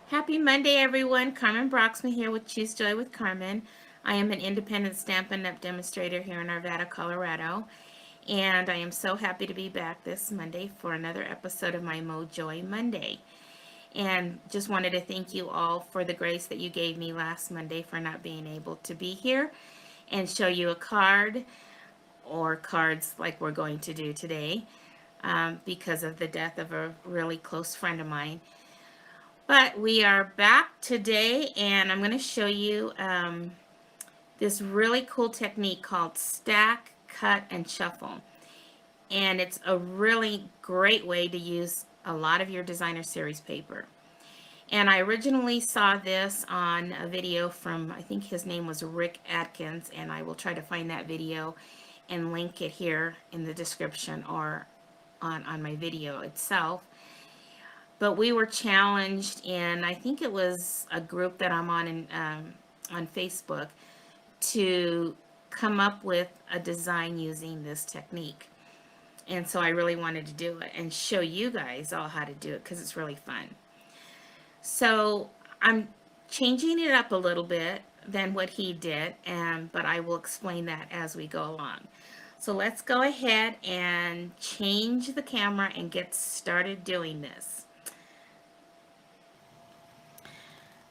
Happy Monday, everyone. Carmen Braaksma here with Choose Joy with Carmen. I am an independent Stampin' Up demonstrator here in Arvada, Colorado, and I am so happy to be back this Monday for another episode of my MoJOY Monday. And just wanted to thank you all for the grace that you gave me last Monday for not being able to be here and show you a card or cards like we're going to do today because of the death of a really close friend of mine. But we are back today, and I'm going to show you this really cool technique called stack, cut, and shuffle. And it's a really great way to use a lot of your designer series paper. And I originally saw this on a video from, I think his name was Rick Atkins, and I will try to find that video and link it here in the description or on my video itself. But we were challenged in, I think it was a group that I'm on Facebook, to come up with a design using this technique. And so I really wanted to do it and show you guys all how to do it because it's really fun. So I'm changing it up a little bit than what he did, but I will explain that as we go along. So let's go ahead and change the camera and get started doing this.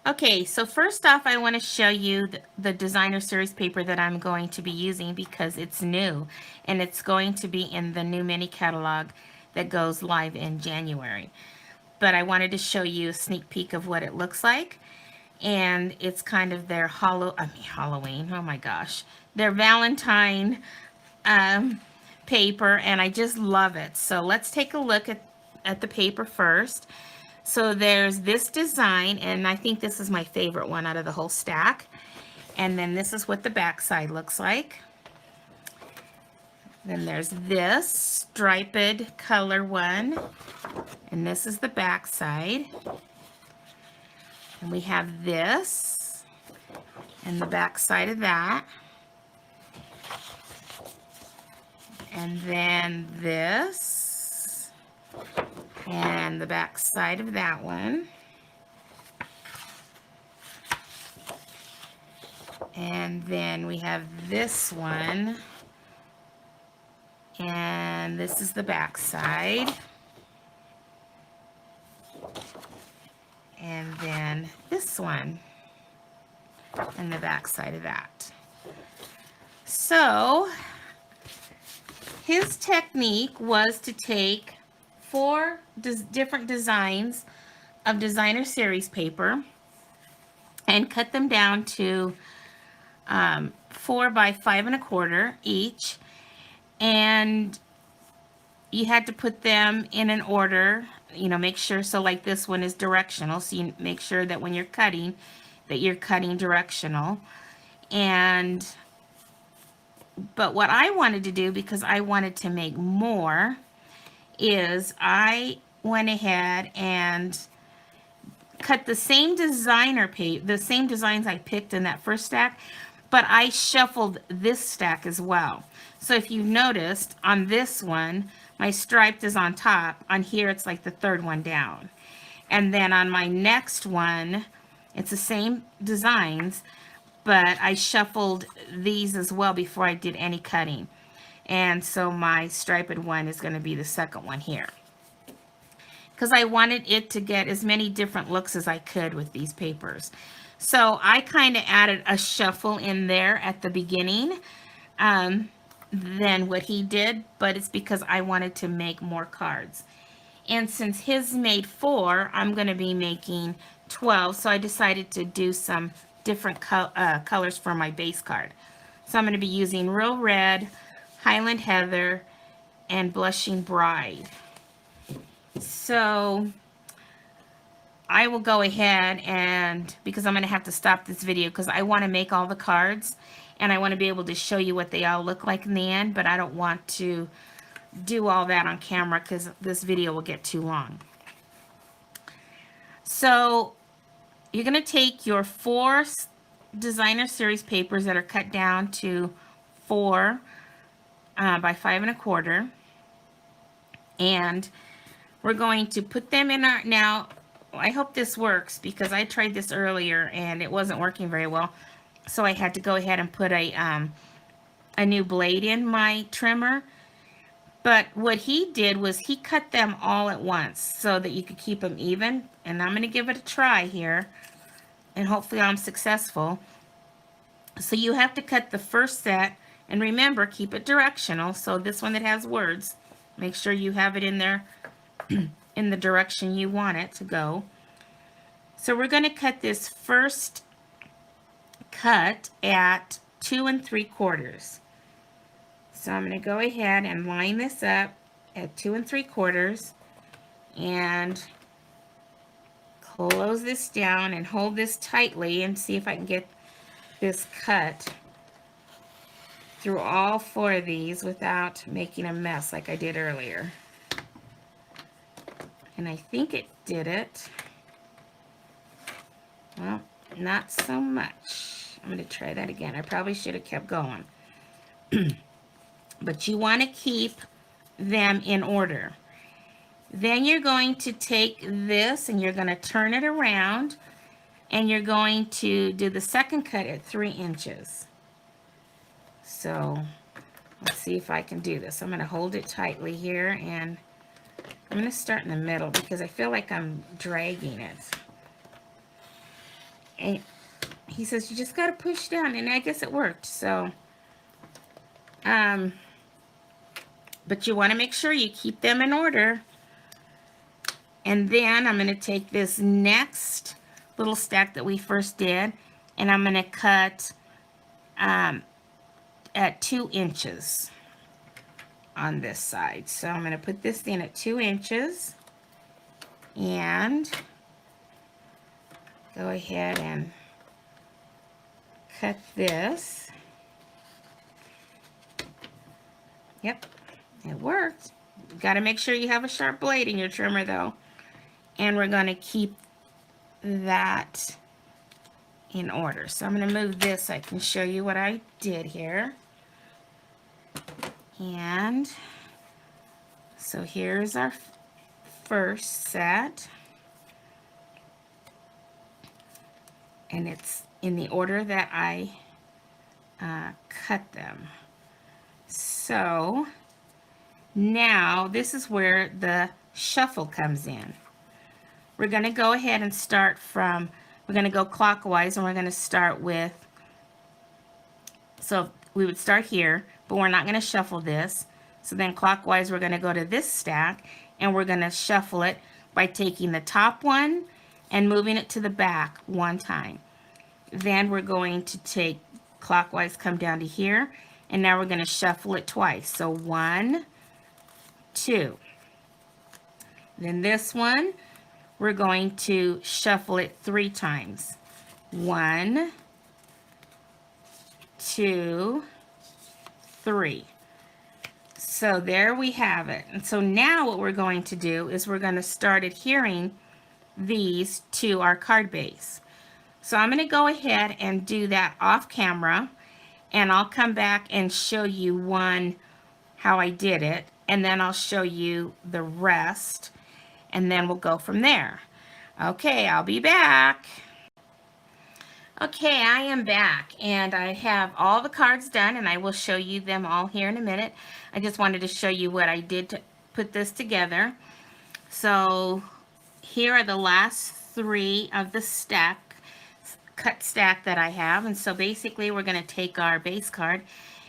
Okay, so first off, I want to show you the designer series paper that I'm going to be using because it's new and it's going to be in the new mini catalog that goes live in January. But I wanted to show you a sneak peek of what it looks like. And it's kind of their Halloween, oh my gosh, their Valentine paper, and I just love it. So let's take a look at the paper first. So there's this design, and I think this is my favorite one out of the whole stack. And then this is what the back side looks like. Then there's this striped color one, and this is the back side. And we have this, and the back side of that. And then this, and the back side of that one. And then we have this one, and this is the back side. And then this one, and the back side of that. So his technique was to take 4 different designs of designer series paper and cut them down to 4 by 5 1/4 each, and you had to put them in an order, you know, make sure, so like this one is directional, so you make sure that when you're cutting that you're cutting directional. But what I wanted to do, because I wanted to make more, is I went ahead and cut the same the same designs I picked in that first stack, but I shuffled this stack as well. So if you noticed on this one, my striped is on top. On here, it's like the third one down. And then on my next one, it's the same designs, but I shuffled these as well before I did any cutting. And so my striped one is going to be the second one here, because I wanted it to get as many different looks as I could with these papers. So I kind of added a shuffle in there at the beginning than what he did, but it's because I wanted to make more cards. And since his made 4, I'm going to be making 12, so I decided to do some different colors for my base card. So I'm going to be using Real Red, Highland Heather, and Blushing Bride. So I will go ahead and, because I'm going to have to stop this video because I want to make all the cards and I want to be able to show you what they all look like in the end, but I don't want to do all that on camera because this video will get too long. So you're going to take your 4 designer series papers that are cut down to 4 by 5 1/4, and we're going to put them in our, now I hope this works because I tried this earlier and it wasn't working very well. So I had to go ahead and put a new blade in my trimmer. But what he did was he cut them all at once so that you could keep them even. And I'm going to give it a try here. And hopefully I'm successful. So you have to cut the first set. And remember, keep it directional. So this one that has words, make sure you have it in there in the direction you want it to go. So we're going to cut this first cut at 2 3/4. So I'm going to go ahead and line this up at 2 3/4 and close this down and hold this tightly and see if I can get this cut through all 4 of these without making a mess like I did earlier. And I think it did it. Well, not so much. I'm going to try that again. I probably should have kept going. But you want to keep them in order. Then you're going to take this and you're going to turn it around and you're going to do the second cut at 3 inches. So let's see if I can do this. I'm going to hold it tightly here and I'm going to start in the middle because I feel like I'm dragging it. And he says you just got to push down, and I guess it worked. So but you want to make sure you keep them in order. And then I'm going to take this next little stack that we first did, and I'm going to cut at 2 inches on this side. So I'm going to put this in at 2 inches and go ahead and cut this. Yep, it worked. You got to make sure you have a sharp blade in your trimmer though. And we're going to keep that in order. So I'm going to move this so I can show you what I did here. And so here's our first set. And it's in the order that I cut them. So now this is where the shuffle comes in. We're going to go ahead and start from, we're going to go clockwise and we're going to start with, so we would start here, but we're not going to shuffle this. So then clockwise we're going to go to this stack and we're going to shuffle it by taking the top one and moving it to the back 1 time. Then we're going to take clockwise, come down to here, and now we're going to shuffle it twice. So 1, 2. Then this one, we're going to shuffle it 3 times. 1, 2, 3. So there we have it. And so now what we're going to do is we're going to start adhering these to our card base. So I'm going to go ahead and do that off camera, and I'll come back and show you how I did it, and then I'll show you the rest, and then we'll go from there. Okay, I'll be back. Okay, I am back, and I have all the cards done, and I will show you them all here in a minute. I just wanted to show you what I did to put this together. So here are the last 3 of the cut stack that I have, and so basically we're going to take our base card,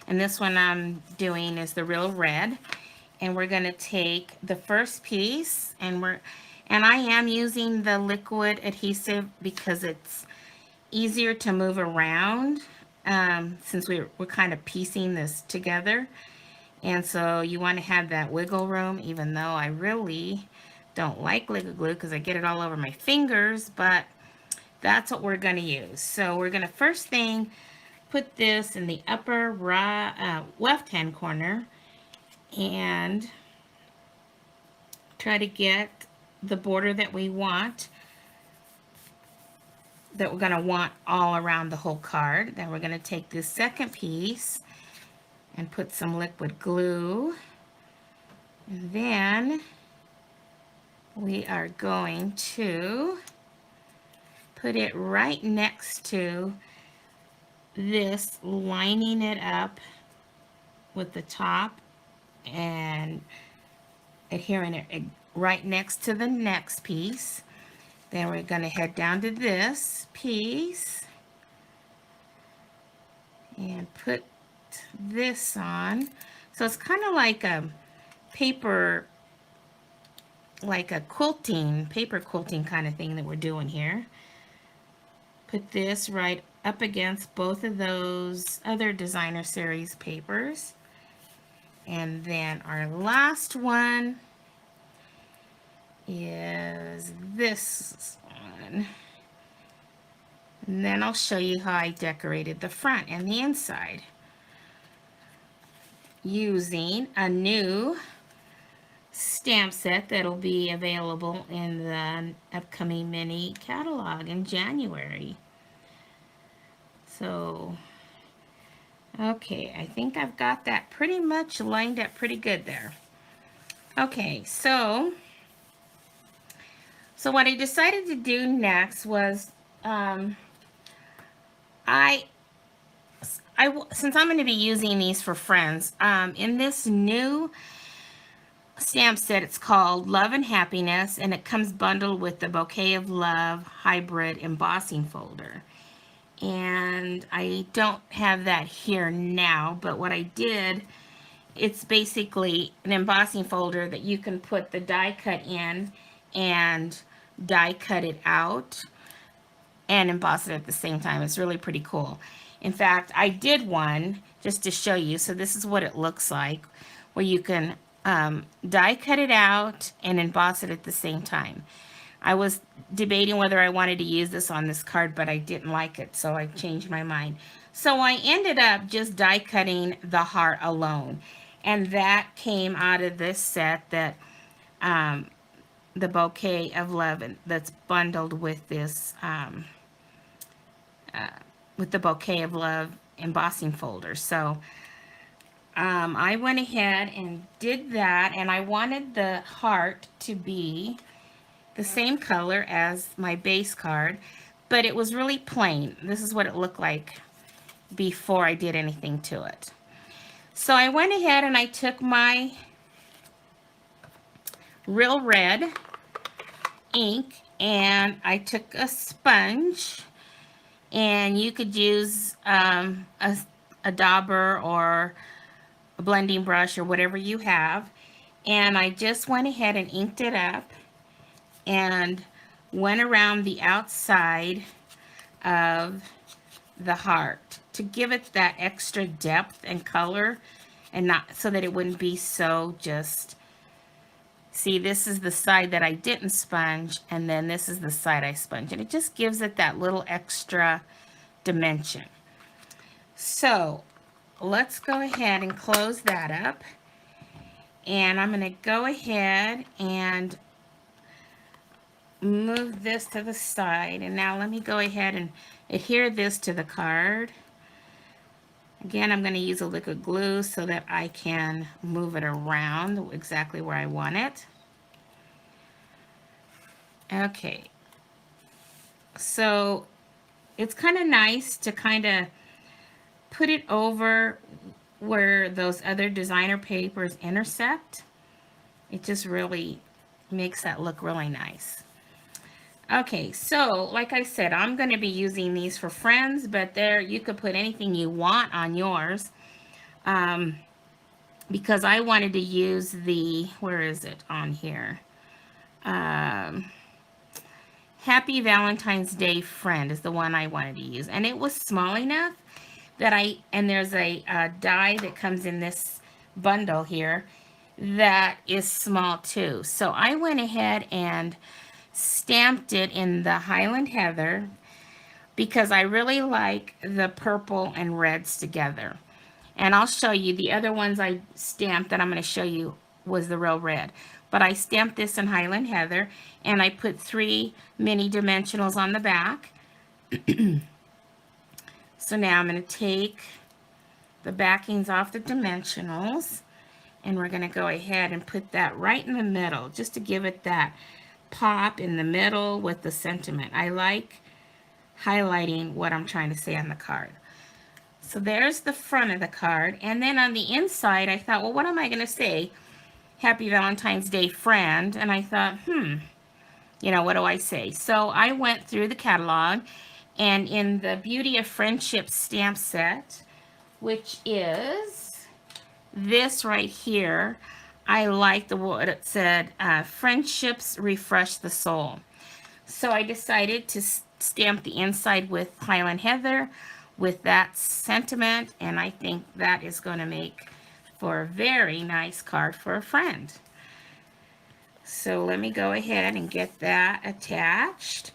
and this one I'm doing is the real red, and we're going to take the first piece, and I am using the liquid adhesive because it's easier to move around since we're kind of piecing this together, and so you want to have that wiggle room, even though I really don't like liquid glue because I get it all over my fingers, but that's what we're going to use. So we're going to first thing put this in the upper left hand corner and try to get the border that we want, that we're going to want all around the whole card. Then we're going to take this second piece and put some liquid glue, and then we are going to put it right next to this, lining it up with the top and adhering it right next to the next piece. Then we're going to head down to this piece and put this on. So it's kind of like a paper, like a quilting, paper quilting kind of thing that we're doing here. Put this right up against both of those other designer series papers. And then our last one is this one. And then I'll show you how I decorated the front and the inside using a new stamp set that'll be available in the upcoming mini catalog in January. So, okay, I think I've got that pretty much lined up pretty good there. Okay, so what I decided to do next was, since I'm going to be using these for friends, in this new stamp set, it's called Love and Happiness, and it comes bundled with the Bouquet of Love hybrid embossing folder. And I don't have that here now, but what I did, it's basically an embossing folder that you can put the die cut in and die cut it out and emboss it at the same time. It's really pretty cool. In fact, I did one just to show you. So this is what it looks like, where you can die cut it out and emboss it at the same time. I was debating whether I wanted to use this on this card, but I didn't like it, so I changed my mind. So I ended up just die cutting the heart alone. And that came out of this set, that the Bouquet of Love that's bundled with this with the Bouquet of Love embossing folder. So I went ahead and did that, and I wanted the heart to be the same color as my base card, but it was really plain. This is what it looked like before I did anything to it. So I went ahead and I took my Real Red ink and I took a sponge, and you could use a dauber or a blending brush or whatever you have, and I just went ahead and inked it up and went around the outside of the heart to give it that extra depth and color, and not so that it wouldn't be so just, see, this is the side that I didn't sponge, and then this is the side I sponged, and it just gives it that little extra dimension. So let's go ahead and close that up, and I'm going to go ahead and move this to the side. And now let me go ahead and adhere this to the card. Again, I'm going to use a liquid glue so that I can move it around exactly where I want it. Okay, so it's kind of nice to kind of put it over where those other designer papers intersect. It just really makes that look really nice. Okay, so like I said, I'm going to be using these for friends, but there you could put anything you want on yours. Because I wanted to use the, where is it on here? Happy Valentine's Day Friend is the one I wanted to use. And it was small enough that and there's a die that comes in this bundle here that is small too. So I went ahead and stamped it in the Highland Heather because I really like the purple and reds together. And I'll show you the other ones I stamped that I'm going to show you was the Real Red. But I stamped this in Highland Heather, and I put 3 mini dimensionals on the back. So now I'm going to take the backings off the dimensionals, and we're going to go ahead and put that right in the middle just to give it that pop in the middle with the sentiment. I like highlighting what I'm trying to say on the card. So there's the front of the card. And then on the inside, I thought, well, what am I going to say? Happy Valentine's Day, friend. And I thought, what do I say? So I went through the catalog, and in the Beauty of Friendship stamp set, which is this right here, I liked what it said, friendships refresh the soul. So I decided to stamp the inside with Highland Heather with that sentiment, and I think that is going to make for a very nice card for a friend. So let me go ahead and get that attached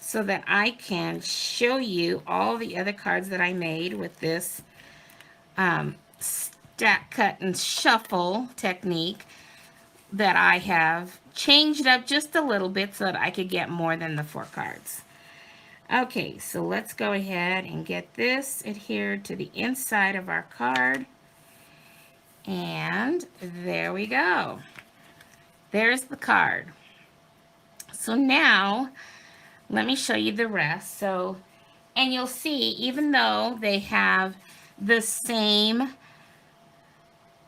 so that I can show you all the other cards that I made with this stack, cut, and shuffle technique that I have changed up just a little bit so that I could get more than the 4 cards. Okay, so let's go ahead and get this adhered to the inside of our card. And there we go. There's the card. So now, let me show you the rest. So, and you'll see, even though they have the same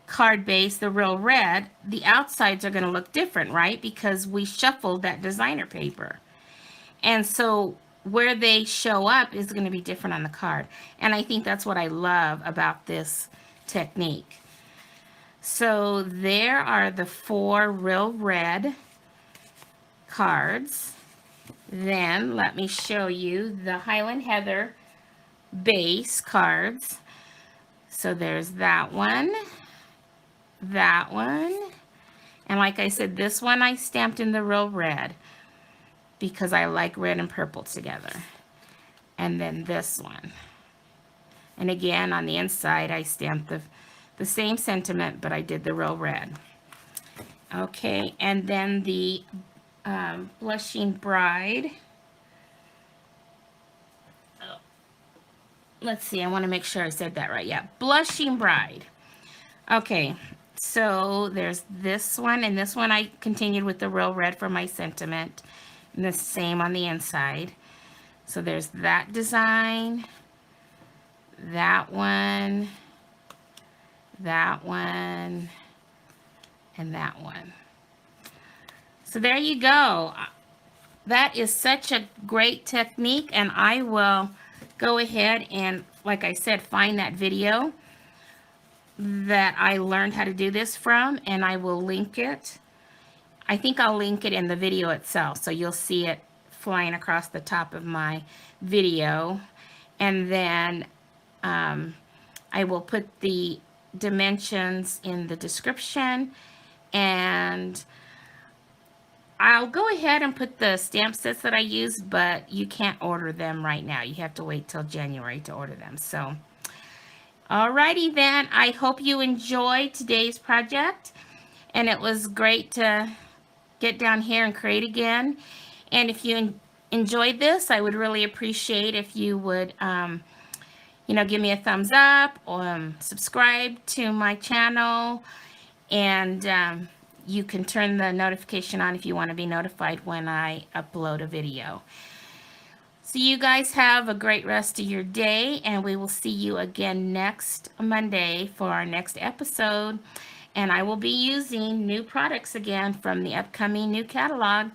card base, the real red, the outsides are going to look different, right? Because we shuffled that designer paper. And so where they show up is going to be different on the card. And I think that's what I love about this technique. So there are the 4 real red cards. Then let me show you the Highland Heather base cards. So there's that one, and like I said, this one I stamped in the real red because I like red and purple together. And then this one. And again, on the inside, I stamped the same sentiment, but I did the real red. Okay, and then the Blushing Bride. Oh, let's see, I want to make sure I said that right. Yeah, Blushing Bride. Okay, so there's this one, and this one I continued with the real red for my sentiment, and the same on the inside. So there's that design, that one, and that one. So there you go. That is such a great technique, and I will go ahead and, like I said, find that video that I learned how to do this from, and I will link it. I think I'll link it in the video itself, so you'll see it flying across the top of my video. And then I will put the dimensions in the description, and I'll go ahead and put the stamp sets that I use, but you can't order them right now. You have to wait till January to order them. So, alrighty then. I hope you enjoyed today's project, and it was great to get down here and create again. And if you enjoyed this, I would really appreciate if you would, give me a thumbs up or subscribe to my channel, and you can turn the notification on if you want to be notified when I upload a video. So you guys have a great rest of your day, and we will see you again next Monday for our next episode. And I will be using new products again from the upcoming new catalog.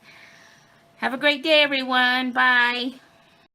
Have a great day, everyone. Bye.